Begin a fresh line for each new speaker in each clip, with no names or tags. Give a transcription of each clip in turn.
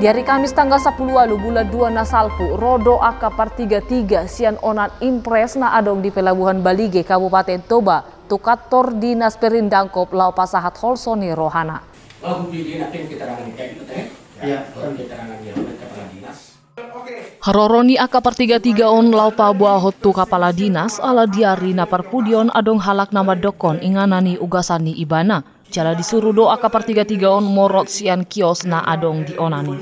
Di hari Kamis tanggal 10 lalu bulan 2 nasalpu, rodo aka par 33 sian onan impres na adong di Pelabuhan Balige, Kabupaten Toba, tukator dinas perindangkop lau pasahat Holsoni Rohana. Haroroni aka par 33 on lau pa buahot tu kepala dinas ala diari na parpudion adong halak nama dokon inganani ugasani ibana. Jala disuruh do aka par 33 on morot sian kios na adong di onani.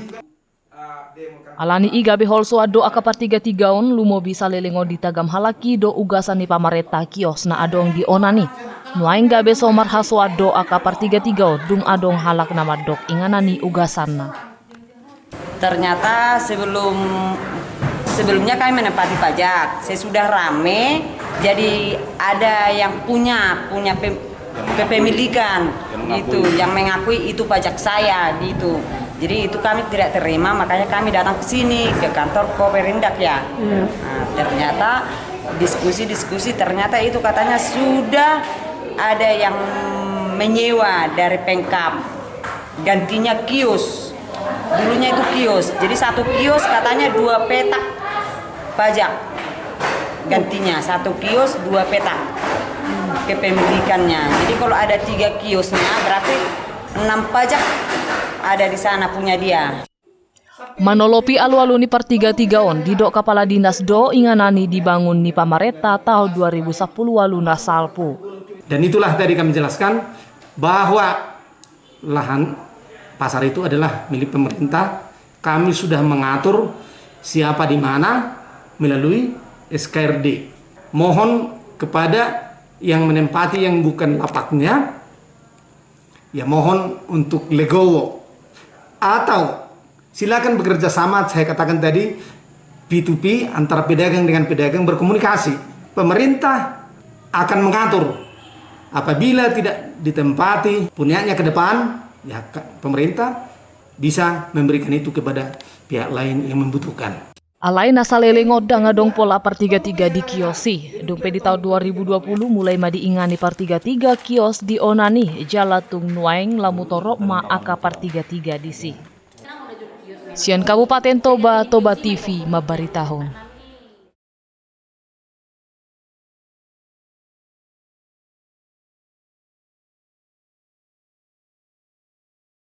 Alani iga beholso ado aka par 33 on lumo bisa lelengo di tagam halaki do ugasani pamareta kios na adong di onani. Nuaing gabe somar haso ado aka par 33 dung adong halak nama dok inganani ugasanna.
Ternyata sebelumnya kami menempati pajak, sesudah rame, jadi ada yang punya kepemilikan gitu, yang mengakui itu pajak saya gitu. Jadi itu kami tidak terima, makanya kami datang ke sini ke kantor Koperindak ya. Nah, ternyata diskusi ternyata itu katanya sudah ada yang menyewa dari Pemkab, gantinya kios. Dulunya itu kios, jadi satu kios katanya 2 petak pajak gantinya, satu kios 2 petak kepemilikannya. Jadi kalau ada 3 kiosnya berarti 6 pajak ada di sana punya dia.
Manolopi alu-alu ni par 33 on didok kepala dinas do inganani dibangun ni pamareta tahun 2010 alu nasalpu.
Dan itulah tadi kami jelaskan bahwa lahan pasar itu adalah milik pemerintah. Kami sudah mengatur siapa di mana melalui SKRD. Mohon kepada yang menempati yang bukan lapaknya, ya mohon untuk legowo. Atau silakan bekerja sama, saya katakan tadi, P2P antara pedagang dengan pedagang berkomunikasi. Pemerintah akan mengatur apabila tidak ditempati punyanya ke depan, ya pemerintah bisa memberikan itu kepada pihak lain yang membutuhkan.
Alai nasalele ngodang adong pola par 33 di kiosi. Dumpe di tahun 2020 mulai madi ingani par 33 kios di onani Jalatung Nuaing Lamutorok ma aka par 33 disi. Sian Kabupaten Toba, Toba TV mabaritahun.